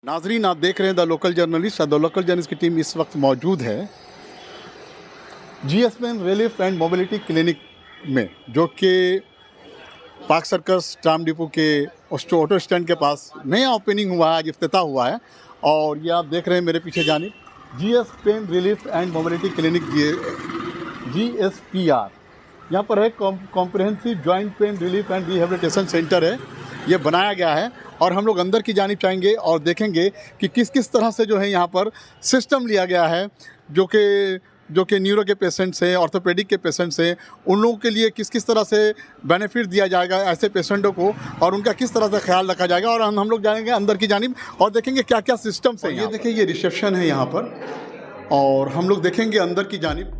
नाजरीन, आप देख रहे हैं the local journalist. The local journalist की टीम इस वक्त मौजूद है जीएसपीएन रिलीफ एंड मोबिलिटी क्लिनिक में, जो कि पार्क सर्कस ट्राम डिपो के ऑटो स्टैंड के पास नया ओपनिंग हुआ है, आज इफ्तिताह हुआ है। और ये आप देख रहे हैं मेरे पीछे जानिब GSPN relief and mobility clinic GSPR। यहाँ पर है comprehensive joint pain relief and rehabilitation centre है, ये बनाया गया है। और हम लोग अंदर की जानिब जाएंगे और देखेंगे कि किस किस तरह से जो है यहाँ पर सिस्टम लिया गया है, जो कि न्यूरो के पेशेंट्स हैं, ऑर्थोपेडिक के पेशेंट्स हैं, उन लोगों के लिए किस किस तरह से बेनिफिट दिया जाएगा ऐसे पेशेंटों को, और उनका किस तरह से ख्याल रखा जाएगा। और हम लोग जाएंगे अंदर की जानिब और देखेंगे क्या क्या सिस्टम्स हैं। ये देखिए, ये रिसेप्शन है यहाँ पर, और हम लोग देखेंगे अंदर की जानिब।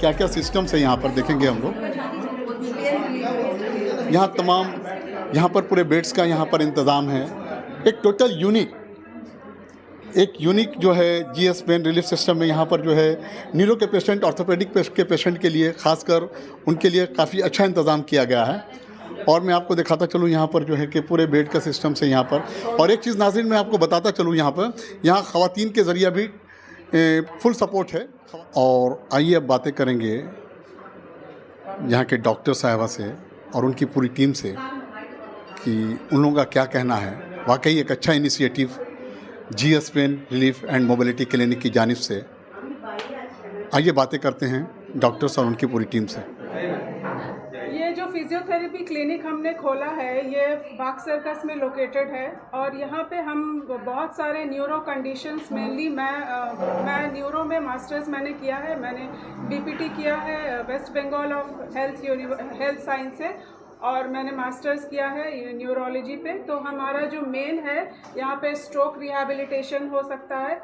क्या क्या सिस्टम्स है यहाँ पर देखेंगे हम लोग। यहाँ पर पूरे बेड्स का यहाँ पर इंतज़ाम है। एक टोटल यूनिक जो है जीएसपीएन रिलीफ सिस्टम में यहाँ पर जो है न्यूरो के पेशेंट, ऑर्थोपेडिक के पेशेंट के लिए खासकर उनके लिए काफ़ी अच्छा इंतज़ाम किया गया है। और मैं आपको दिखाता चलूँ यहाँ पर जो है कि पूरे बेड का सिस्टम से यहाँ पर। और एक चीज़ नाज़रीन मैं आपको बताता चलूँ, यहाँ ख़वातीन के ज़रिए भी फुल सपोर्ट है। और आइए अब बातें करेंगे यहाँ के डॉक्टर साहिबा से और उनकी पूरी टीम से कि उन लोगों का क्या कहना है। वाकई एक अच्छा initiative GSPN relief and mobility clinic की जानिब से। आइए बातें करते हैं डॉक्टर्स और उनकी पूरी टीम से। ये जो फिजियोथेरेपी क्लिनिक हमने खोला है, ये पार्क सर्कस में लोकेटेड है। और यहाँ पे हम बहुत सारे न्यूरो कंडीशंस, मेनली मैं न्यूरो में मास्टर्स मैंने किया है। मैंने बीपीटी किया है West Bengal of health science से, और मैंने मास्टर्स किया है न्यूरोलॉजी पे। तो हमारा जो मेन है यहाँ पे स्ट्रोक रिहैबिलिटेशन हो सकता है,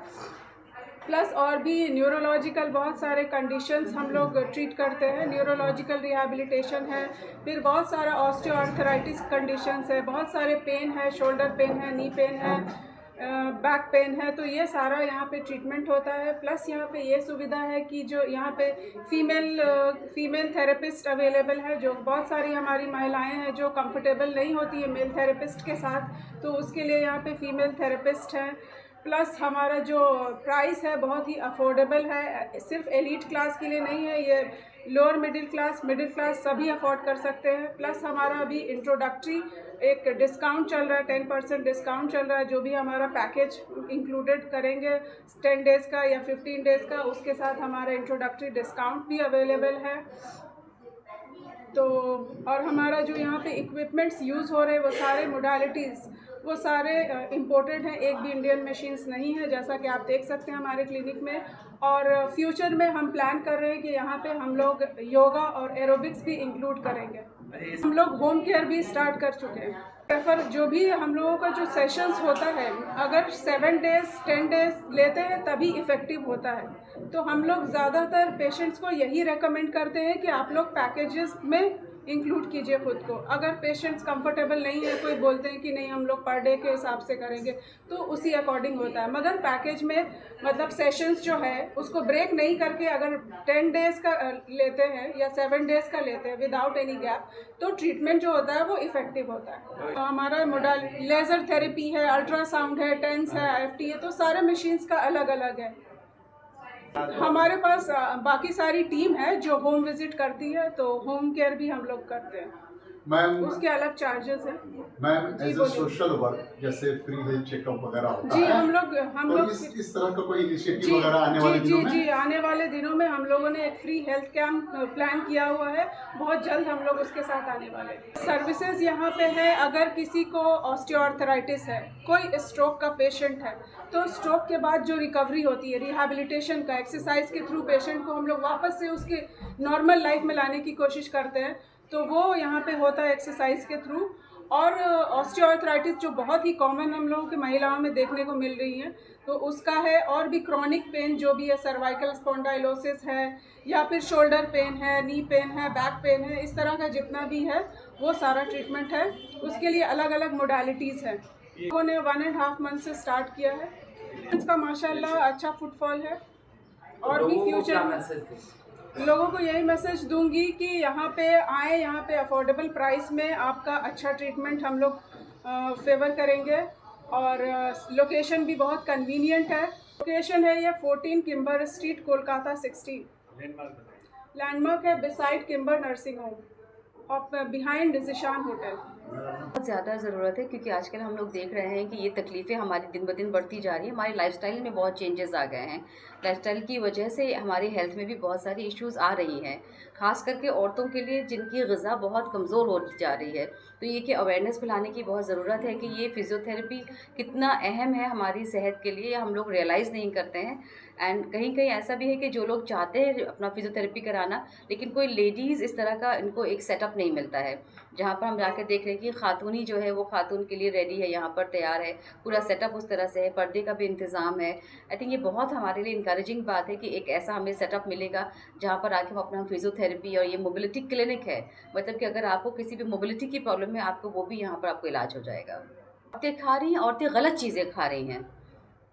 प्लस और भी न्यूरोलॉजिकल बहुत सारे कंडीशंस हम लोग ट्रीट करते हैं। न्यूरोलॉजिकल रिहैबिलिटेशन है, फिर बहुत सारा ऑस्टियोआर्थराइटिस कंडीशंस है, बहुत सारे पेन है, शोल्डर पेन है, नी पेन है, बैक पेन है। तो ये सारा यहाँ पे ट्रीटमेंट होता है। प्लस यहाँ पे ये सुविधा है कि जो यहाँ पे फीमेल थेरेपिस्ट अवेलेबल है। जो बहुत सारी हमारी महिलाएं हैं जो कंफर्टेबल नहीं होती है मेल थेरेपिस्ट के साथ, तो उसके लिए यहाँ पे फीमेल थेरेपिस्ट हैं। प्लस हमारा जो प्राइस है बहुत ही अफोर्डेबल है, सिर्फ एलीट क्लास के लिए नहीं है, ये लोअर मिडिल क्लास सभी अफोर्ड कर सकते हैं। प्लस हमारा अभी इंट्रोडक्टरी एक डिस्काउंट चल रहा है, 10% डिस्काउंट चल रहा है। जो भी हमारा पैकेज इंक्लूडेड करेंगे 10 डेज़ का या 15 डेज़ का, उसके साथ हमारा इंट्रोडक्टरी डिस्काउंट भी अवेलेबल है। तो और हमारा जो यहाँ पे इक्विपमेंट्स यूज़ हो रहे हैं वो सारे मोडालिटीज़ वो सारे इम्पोर्टेड हैं, एक भी इंडियन मशीन्स नहीं है, जैसा कि आप देख सकते हैं हमारे क्लिनिक में। और फ्यूचर में हम प्लान कर रहे हैं कि यहाँ पे हम लोग योगा और एरोबिक्स भी इंक्लूड करेंगे। हम लोग होम केयर भी स्टार्ट कर चुके हैं। प्रेफर जो भी हम लोगों का जो सेशंस होता है, अगर 7 डेज़ 10 डेज़ लेते हैं तभी इफ़ेक्टिव होता है। तो हम लोग ज़्यादातर पेशेंट्स को यही रेकमेंड करते हैं कि आप लोग पैकेजेस में इंक्लूड कीजिए खुद को। अगर पेशेंट्स कंफर्टेबल नहीं है, कोई बोलते हैं कि नहीं हम लोग पर डे के हिसाब से करेंगे, तो उसी अकॉर्डिंग होता है। मगर पैकेज में मतलब सेशंस जो है उसको ब्रेक नहीं करके अगर 10 डेज़ का लेते हैं या 7 डेज़ का लेते हैं विदाउट एनी गैप, तो ट्रीटमेंट जो होता है वो इफ़ेक्टिव होता है। हमारा मॉडल लेज़र थेरेपी है, अल्ट्रासाउंड है, टेंस है, IFT है, तो सारे मशीन्स का अलग अलग है। हमारे पास बाकी सारी टीम है जो होम विजिट करती है, तो होम केयर भी हम लोग करते हैं। मैम उसके अलग चार्जेस हैं। Ma'am as a social work जैसे फ्री हेल्थ चेकअप वगैरह होता जी है, हम तो लोग इस तरह का कोई इनिशिएटिव जी वगैरह आने वाले दिनों में? जी आने वाले दिनों में हम लोगों ने एक फ्री हेल्थ कैंप प्लान किया हुआ है। बहुत जल्द हम लोग उसके साथ आने वाले हैं। सर्विसेज यहाँ पे है, अगर किसी को ऑस्टियोआर्थराइटिस है, कोई स्ट्रोक का पेशेंट है, तो स्ट्रोक के बाद जो रिकवरी होती है, रिहैबिलिटेशन का, एक्सरसाइज के थ्रू पेशेंट को हम लोग वापस से उसके नॉर्मल लाइफ में लाने की कोशिश करते हैं, तो वो यहाँ पे होता है एक्सरसाइज के थ्रू। और ऑस्टियोआर्थराइटिस जो बहुत ही कॉमन हम लोगों की महिलाओं में देखने को मिल रही है, तो उसका है। और भी क्रॉनिक पेन जो भी है, सर्वाइकल स्पॉन्डाइलोसिस है या फिर शोल्डर पेन है, नी पेन है, बैक पेन है, इस तरह का जितना भी है वो सारा ट्रीटमेंट है। उसके लिए अलग अलग मोडालिटीज़ है। लोगों ने 1.5 मंथ से स्टार्ट किया है। इसका माशाल्लाह अच्छा फुटफॉल है। और भी फ्यूचर में लोगों को यही मैसेज दूंगी कि यहाँ पे आए, यहाँ पे अफोर्डेबल प्राइस में आपका अच्छा ट्रीटमेंट हम लोग फेवर करेंगे। और लोकेशन भी बहुत कन्वीनियंट है। लोकेशन है ये 14 किम्बर स्ट्रीट, कोलकाता 16। लैंडमार्क है बिसाइड किम्बर नर्सिंग होम और बिहाइंड ज़ीशान होटल। बहुत ज़्यादा ज़रूरत है, क्योंकि आजकल हम लोग देख रहे हैं कि ये तकलीफ़ें हमारी दिन ब दिन बढ़ती जा रही हैं। हमारी लाइफस्टाइल में बहुत चेंजेस आ गए हैं। लाइफस्टाइल की वजह से हमारी हेल्थ में भी बहुत सारी इश्यूज़ आ रही हैं, ख़ास करके औरतों के लिए जिनकी ग़िज़ा बहुत कमज़ोर होती जा रही है। तो ये कि अवेयरनेस फैलाने की बहुत ज़रूरत है कि ये फ़िज़ियोथेरेपी कितना अहम है हमारी सेहत के लिए, हम लोग रियलाइज़ नहीं करते हैं। एंड कहीं कहीं ऐसा भी है कि जो लोग चाहते हैं अपना फ़िज़ियोथेरेपी कराना, लेकिन कोई लेडीज़ इस तरह का इनको एक सेटअप नहीं मिलता है, जहाँ पर हम जाकर देख रहे हैं कि खातूनी जो है वो खातून के लिए रेडी है, यहाँ पर तैयार है, पूरा सेटअप उस तरह से है, पर्दे का भी इंतज़ाम है। आई थिंक ये बहुत हमारे लिए इनकरेजिंग बात है कि एक ऐसा हमें सेटअप मिलेगा जहाँ पर आके हम अपना फ़िज़ियोथेरेपी, और ये मोबिलिटी क्लिनिक है, मतलब कि अगर आपको किसी भी मोबिलिटी की प्रॉब्लम है आपको, वो भी यहाँ पर आपको इलाज हो जाएगा। औरतें खा रही हैं, औरतें गलत चीज़ें खा रही हैं।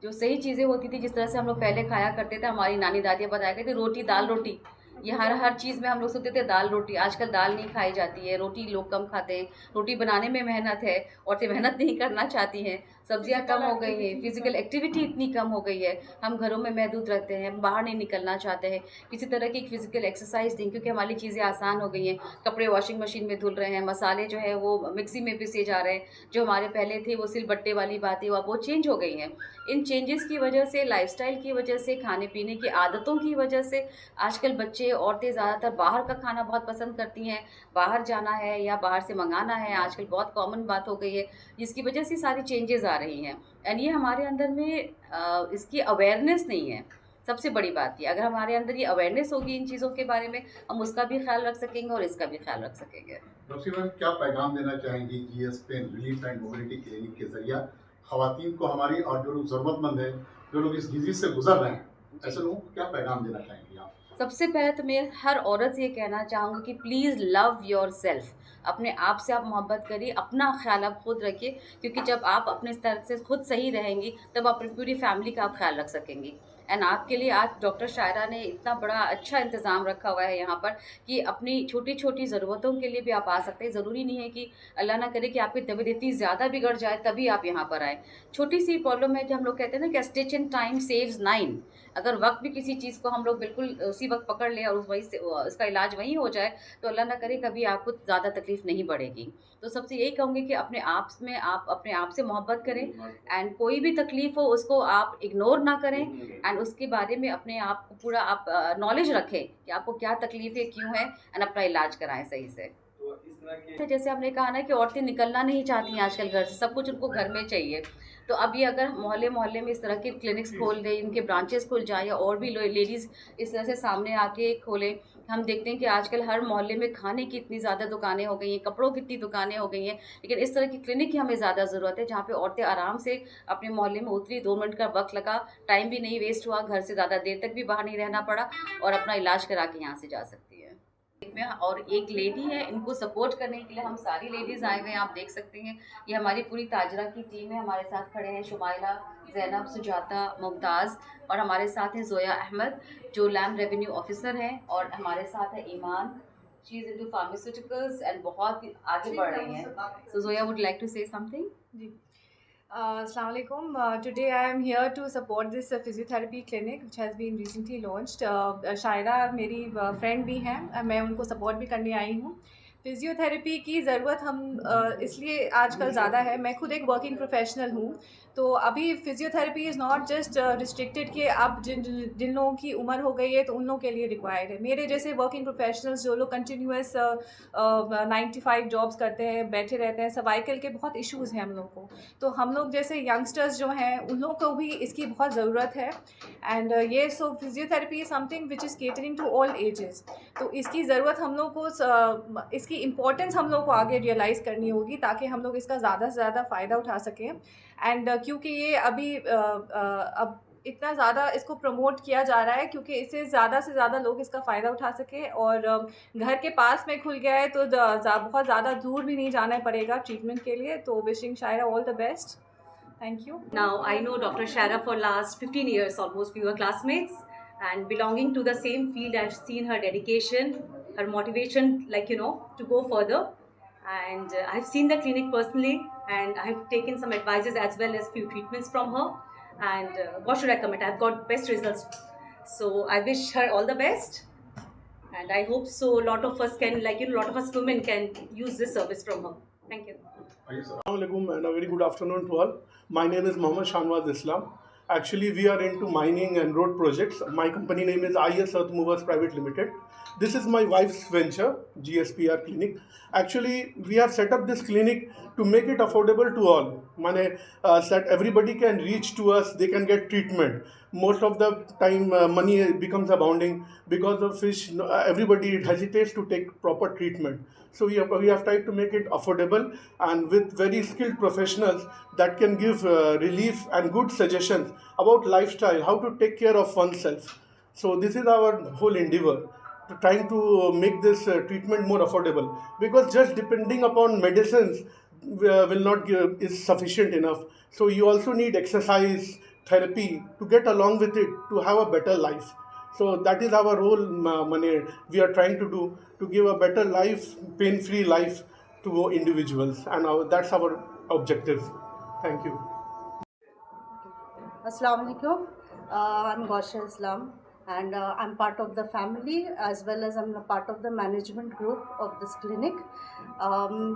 जो सही चीज़ें होती थी, जिस तरह से हम लोग पहले खाया करते थे, हमारी नानी दादियाँ बताया करती थी, रोटी दाल रोटी, ये हर चीज़ में हम लोग सोचते थे दाल रोटी। आजकल दाल नहीं खाई जाती है, रोटी लोग कम खाते हैं। रोटी बनाने में मेहनत है, औरतें मेहनत नहीं करना चाहती हैं। सब्जियां कम हो गई हैं, फिजिकल एक्टिविटी इतनी कम हो गई है, हम घरों में महदूद रहते हैं, बाहर नहीं निकलना चाहते हैं, किसी तरह की फिजिकल एक्सरसाइज नहीं, क्योंकि हमारी चीज़ें आसान हो गई हैं। कपड़े वॉशिंग मशीन में धुल रहे हैं, मसाले जो है वो मिक्सी में पीसे जा रहे हैं, जो हमारे पहले थे वो सिलबट्टे वाली बातें वो चेंज हो गई हैं। इन चेंजेस की वजह से, लाइफस्टाइल की वजह से, खाने पीने की आदतों की वजह से आजकल बच्चे, औरतें ज़्यादातर बाहर का खाना बहुत पसंद करती हैं। बाहर जाना है या बाहर से मंगाना है आजकल बहुत कॉमन बात हो गई है, जिसकी वजह से सारी चेंजेस आ रही हैं। एंड ये हमारे अंदर में इसकी अवेयरनेस नहीं है। सबसे बड़ी बात ये, अगर हमारे अंदर ये अवेयरनेस होगी इन चीज़ों के बारे में, हम उसका भी ख्याल रख सकेंगे और इसका भी ख्याल रख सकेंगे। डॉक्टर मैम, क्या पैगाम देना चाहेंगी GS pen relief and mobility clinic के जरिए खवातीन को हमारी, और जो लोग ज़रूरतमंद हैं, जो लोग इस डिजीज से गुजर रहे हैं, ऐसे लोगों को क्या पैगाम देना चाहेंगी आप? सबसे पहले तो मैं हर औरत से ये कहना चाहूँगी कि प्लीज़ लव योरसेल्फ। अपने आप से आप मोहब्बत करिए, अपना ख्याल आप खुद रखिए, क्योंकि जब आप अपने स्तर से खुद सही रहेंगी तब अपनी पूरी फैमिली का आप ख्याल रख सकेंगी। एंड आपके लिए आज डॉक्टर शायरा ने इतना बड़ा अच्छा इंतज़ाम रखा हुआ है यहाँ पर कि अपनी छोटी छोटी ज़रूरतों के लिए भी आप आ सकते हैं। ज़रूरी नहीं है कि अल्लाह ना करे कि आपकी तबीयत इतनी ज़्यादा बिगड़ जाए तभी आप यहाँ पर आएँ। छोटी सी प्रॉब्लम है, जो हम लोग कहते हैं ना कि स्टिच इन टाइम सेव्स 9। अगर वक्त भी किसी चीज़ को हम लोग बिल्कुल उसी वक्त पकड़ लें और उस वहीं से उसका इलाज वहीं हो जाए, तो अल्लाह ना करे कभी आपको ज़्यादा तकलीफ़ नहीं बढ़ेगी। तो सबसे यही कहूँगी कि अपने आप में आप अपने आप से मोहब्बत करें, एंड कोई भी तकलीफ़ हो उसको आप इग्नोर ना करें, एंड उसके बारे में अपने आप को पूरा आप नॉलेज रखें कि आपको क्या तकलीफ़ है, क्यों है, एंड अपना इलाज कराएं सही से। तो जैसे हमने कहा ना कि औरतें निकलना नहीं चाहती हैं आजकल घर से, सब कुछ उनको घर में चाहिए। तो अब ये अगर मोहल्ले मोहल्ले में इस तरह के क्लिनिक्स खोल दें, इनके ब्रांचेस खुल जाएँ, या और भी लेडीज़ इस तरह से सामने आके खोलें। हम देखते हैं कि आजकल हर मोहल्ले में खाने की इतनी ज़्यादा दुकानें हो गई हैं, कपड़ों की इतनी दुकानें हो गई हैं, लेकिन इस तरह की क्लिनिक की हमें ज़्यादा ज़रूरत है, जहाँ पे औरतें आराम से अपने मोहल्ले में उतरी, 2 मिनट का वक्त लगा, टाइम भी नहीं वेस्ट हुआ, घर से ज़्यादा देर तक भी बाहर नहीं रहना पड़ा, और अपना इलाज करा के यहाँ से जा सकती है। में और एक लेडी है, इनको सपोर्ट करने के लिए हम सारी लेडीज़ आए हुए हैं। आप देख सकते हैं ये हमारी पूरी ताजरा की टीम है। हमारे साथ खड़े हैं शुमाइला, ज़ैनब, सुजाता, मुमताज़ और हमारे साथ हैं ज़ोया अहमद जो लैंड रेवेन्यू ऑफिसर हैं और हमारे साथ है Iman, she is into pharmaceuticals and बहुत आगे बढ़ रही हैं। So Zoya would like to say something. जी Assalamu alaikum. Today I am here to support this physiotherapy clinic which has been recently launched. शायरा मेरी फ्रेंड भी हैं, मैं उनको सपोर्ट भी करने आई हूँ। फ़िज़ियोथेरेपी की ज़रूरत हम इसलिए आजकल ज़्यादा है, मैं खुद एक वर्किंग प्रोफेशनल हूँ, तो अभी physiotherapy is not just restricted कि अब जिन लोगों की उम्र हो गई है तो उन लोगों के लिए रिक्वायर्ड है। मेरे जैसे वर्किंग प्रोफेशनल्स जो लोग कंटिन्यूस 9 to 5 जॉब्स करते हैं, बैठे रहते हैं, सर्वाइकल के बहुत इश्यूज़ हैं हम लोग को, तो हम लोग जैसे यंगस्टर्स जो हैं उन लोगों को भी इसकी बहुत ज़रूरत है। एंड ये so physiotherapy something which is catering to all ages, तो इसकी ज़रूरत हम लोग को इसकी इम्पोर्टेंस हम लोग को आगे रियलाइज़ करनी होगी ताकि हम लोग इसका ज़्यादा से ज़्यादा फ़ायदा उठा सकें। एंड क्योंकि ये अभी अब इतना ज़्यादा इसको प्रमोट किया जा रहा है क्योंकि इससे ज़्यादा से ज़्यादा लोग इसका फ़ायदा उठा सकें और घर के पास में खुल गया है तो बहुत ज़्यादा दूर भी नहीं जाना पड़ेगा ट्रीटमेंट के लिए। तो wishing Shaira all the best. Thank you. Now I know Dr. Shaira for last 15 years almost. We were classmates and belonging to the same field. I've seen her dedication, her motivation, like to go further. And I've seen the clinic personally, and I've taken some advices as well as few treatments from her. And what should I comment? I've got best results. So I wish her all the best. And I hope so. A lot of us can, lot of us women can use this service from her. Thank you. Assalamualaikum and a very good afternoon to all. My name is Mohammad Shanwaz Islam. Actually, we are into mining and road projects. My company name is IS Earth Movers Private Limited. This is my wife's venture, GSPR Clinic. Actually, we have set up this clinic to make it affordable to all. That everybody can reach to us, they can get treatment. Most of the time, money becomes abounding because of which everybody hesitates to take proper treatment. So we have tried to make it affordable and with very skilled professionals that can give relief and good suggestions about lifestyle, how to take care of oneself. So this is our whole endeavor, trying to make this treatment more affordable, because just depending upon medicines will not is sufficient enough. So you also need exercise, therapy to get along with it to have a better life. So that is our role. We are trying to do to give a better life, pain-free life to individuals, and that's our objective. Thank you. Assalamu alaikum. I'm Gosha Islam, and I'm part of the family as well as I'm a part of the management group of this clinic.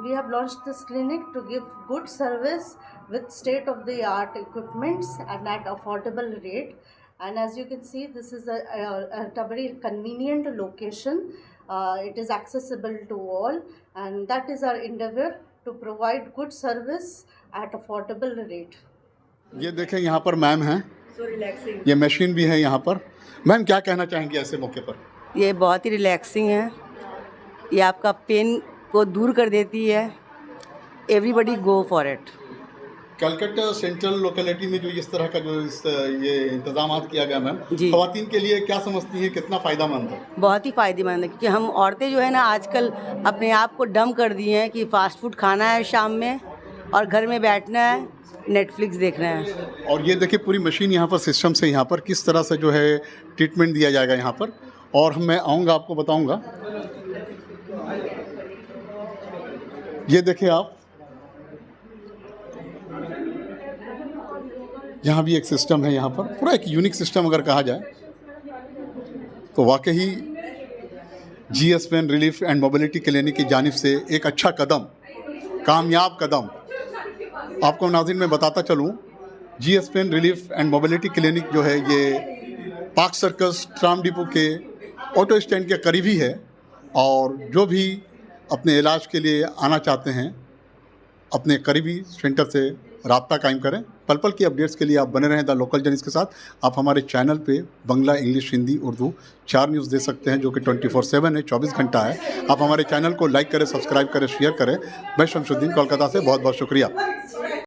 We have launched this clinic to give good service with state-of-the-art equipments and at affordable rate. And as you can see, this is a very convenient location. It is accessible to all, and that is our endeavor to provide good service at affordable rate. ये देखें यहाँ पर ma'am हैं, ये machine भी है यहाँ पर। मैम क्या कहना चाहेंगे ऐसे मौके पर? ये बहुत ही रिलैक्सिंग है, ये आपका पेन को दूर कर देती है। Everybody go for it. Calcutta central locality में जो इस तरह का जो ये इंतजाम किया गया मैम, ख़वातीन के लिए क्या समझती हैं, कितना फ़ायदेमंद है? बहुत ही फ़ायदेमंद है, क्योंकि हम औरतें जो है ना आजकल अपने आप को डम कर दी हैं कि फ़ास्ट फूड खाना है शाम में और घर में बैठना है, नेटफ्लिक्स देखना है। और ये देखिए पूरी मशीन यहाँ पर सिस्टम से यहाँ पर किस तरह से जो है ट्रीटमेंट दिया जाएगा यहाँ पर, और मैं आऊँगा आपको बताऊँगा। ये देखिए आप, यहाँ भी एक सिस्टम है, यहाँ पर पूरा एक यूनिक सिस्टम अगर कहा जाए तो वाकई GS pen relief and mobility clinic की जानिब से एक अच्छा कदम, कामयाब कदम। आपको नाज़रीन मैं बताता चलूँ, GS pen relief and mobility clinic जो है ये पार्क सर्कस ट्राम डिपो के ऑटो स्टैंड के करीब ही है, और जो भी अपने इलाज के लिए आना चाहते हैं अपने करीबी सेंटर से राब्ता कायम करें। पल पल की अपडेट्स के लिए आप बने रहें द लोकल जर्नलिस्ट के साथ। आप हमारे चैनल पे बांग्ला, इंग्लिश, हिंदी, उर्दू 4 न्यूज़ दे सकते हैं जो कि 24/7 है, 24 घंटा है। आप हमारे चैनल को लाइक करें, सब्सक्राइब करें, शेयर करें। मैं शमशुद्दीन कोलकाता से बहुत बहुत शुक्रिया।